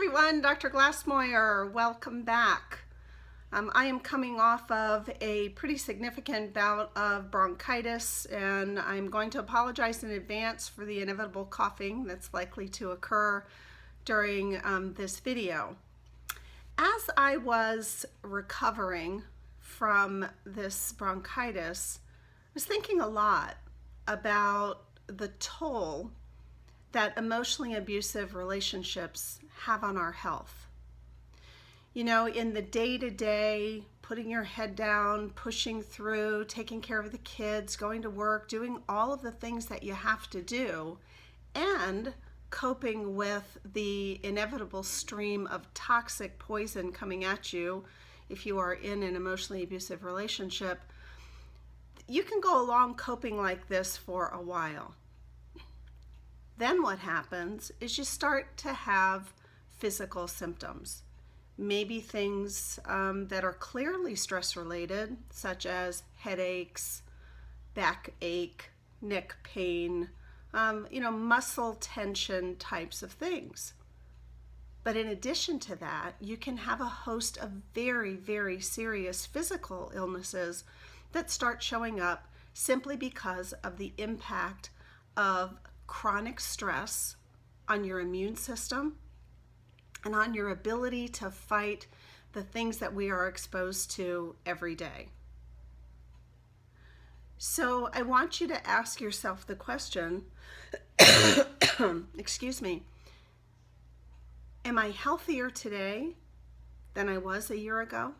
everyone, Dr. Glassmoyer, welcome back. I am coming off of a pretty significant bout of bronchitis, and I'm going to apologize in advance for the inevitable coughing that's likely to occur during this video. As I was recovering from this bronchitis, I was thinking a lot about the toll that emotionally abusive relationships have on our health. You know, in the day-to-day, putting your head down, pushing through, taking care of the kids, going to work, doing all of the things that you have to do, and coping with the inevitable stream of toxic poison coming at you if you are in an emotionally abusive relationship, you can go along coping like this for a while. Then what happens is you start to have physical symptoms. Maybe things that are clearly stress-related, such as headaches, backache, neck pain, muscle tension types of things. But in addition to that, you can have a host of very, very serious physical illnesses that start showing up simply because of the impact of chronic stress on your immune system and on your ability to fight the things that we are exposed to every day. So I want you to ask yourself the question, excuse me, am I healthier today than I was a year ago?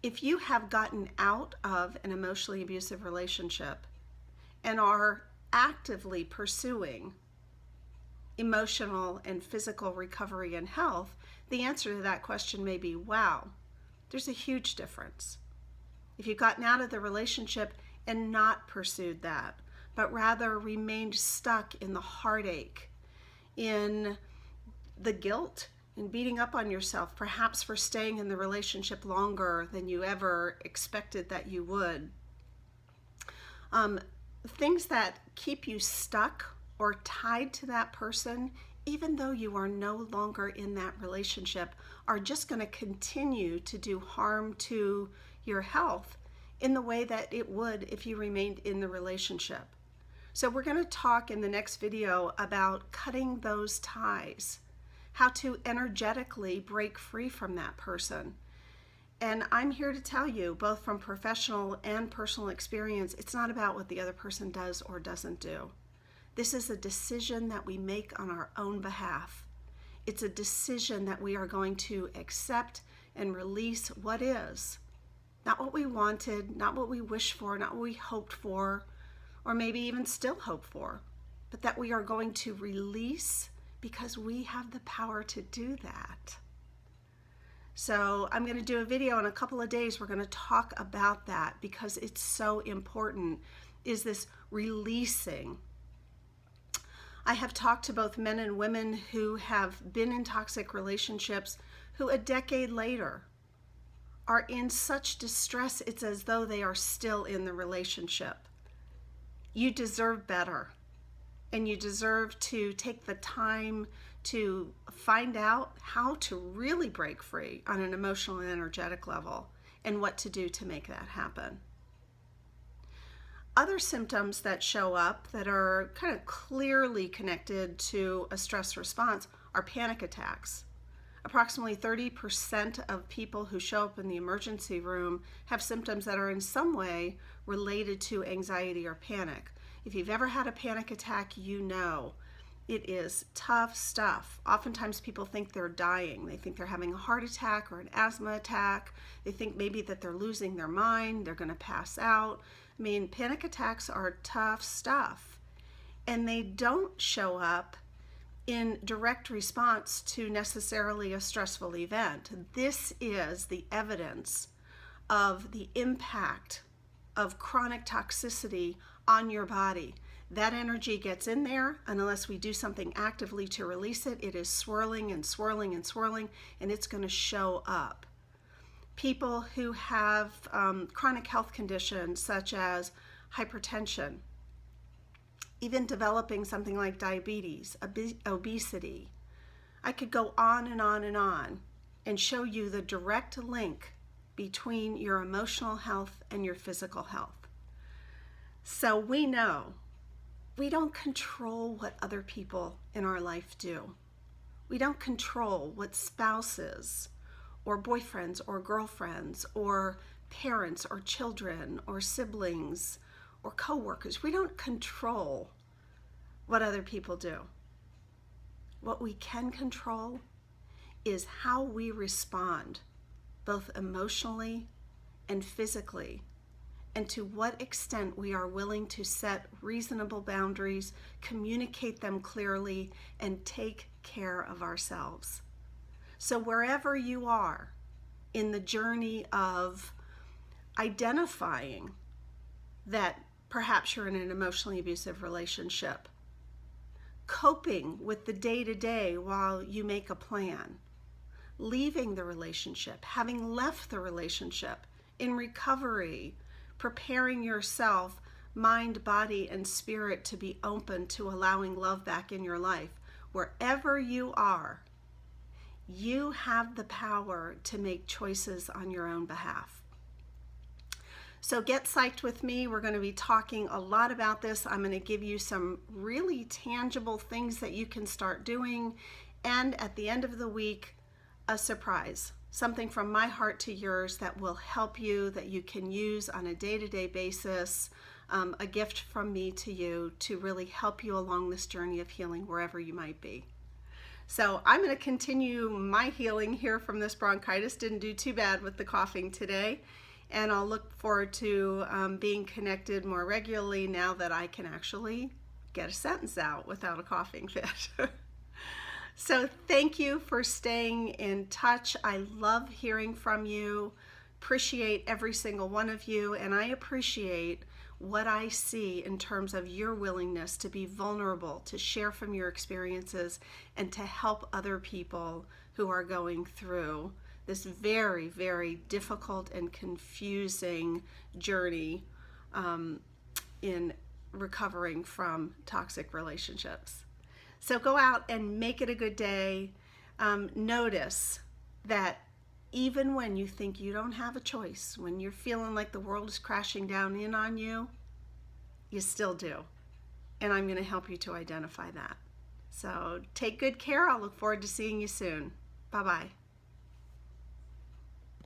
If you have gotten out of an emotionally abusive relationship and are actively pursuing emotional and physical recovery and health, the answer to that question may be, wow, there's a huge difference. If you've gotten out of the relationship and not pursued that, but rather remained stuck in the heartache, in the guilt, in beating up on yourself, perhaps for staying in the relationship longer than you ever expected that you would, things that keep you stuck or tied to that person, even though you are no longer in that relationship, are just going to continue to do harm to your health in the way that it would if you remained in the relationship. So we're going to talk in the next video about cutting those ties, how to energetically break free from that person. And I'm here to tell you, both from professional and personal experience, it's not about what the other person does or doesn't do. This is a decision that we make on our own behalf. It's a decision that we are going to accept and release what is. Not what we wanted, not what we wished for, not what we hoped for, or maybe even still hope for, but that we are going to release because we have the power to do that. So I'm going to do a video in a couple of days. We're going to talk about that because it's so important, is this releasing. I have talked to both men and women who have been in toxic relationships who a decade later are in such distress it's as though they are still in the relationship. You deserve better, and you deserve to take the time to find out how to really break free on an emotional and energetic level and what to do to make that happen. Other symptoms that show up that are kind of clearly connected to a stress response are panic attacks. Approximately 30% of people who show up in the emergency room have symptoms that are in some way related to anxiety or panic. If you've ever had a panic attack, you know it is tough stuff. Oftentimes people think they're dying. They think they're having a heart attack or an asthma attack. They think maybe that they're losing their mind, they're going to pass out. I mean, panic attacks are tough stuff, and they don't show up in direct response to necessarily a stressful event. This is the evidence of the impact of chronic toxicity on your body. That energy gets in there, and unless we do something actively to release it, it is swirling and swirling and swirling, and it's going to show up. People who have chronic health conditions such as hypertension, even developing something like diabetes, obesity, I could go on and on and on and show you the direct link between your emotional health and your physical health. So we know we don't control what other people in our life do. We don't control what spouses or boyfriends or girlfriends or parents or children or siblings or coworkers. We don't control what other people do. What we can control is how we respond, both emotionally and physically, and to what extent we are willing to set reasonable boundaries, communicate them clearly, and take care of ourselves. So wherever you are in the journey of identifying that perhaps you're in an emotionally abusive relationship, coping with the day-to-day while you make a plan, leaving the relationship, having left the relationship, in recovery, preparing yourself, mind, body, and spirit to be open to allowing love back in your life. Wherever you are, you have the power to make choices on your own behalf. So get psyched with me. We're going to be talking a lot about this. I'm going to give you some really tangible things that you can start doing. And at the end of the week, a surprise, something from my heart to yours that will help you, that you can use on a day-to-day basis, a gift from me to you to really help you along this journey of healing wherever you might be. So I'm going to continue my healing here from this bronchitis. Didn't do too bad with the coughing today. And I'll look forward to being connected more regularly now that I can actually get a sentence out without a coughing fit. So thank you for staying in touch. I love hearing from you. Appreciate every single one of you, and I appreciate what I see in terms of your willingness to be vulnerable, to share from your experiences, and to help other people who are going through this very, very difficult and confusing journey in recovering from toxic relationships. So go out and make it a good day. Notice that even when you think you don't have a choice, when you're feeling like the world is crashing down in on you, you still do. And I'm going to help you to identify that. So take good care. I'll look forward to seeing you soon. Bye-bye.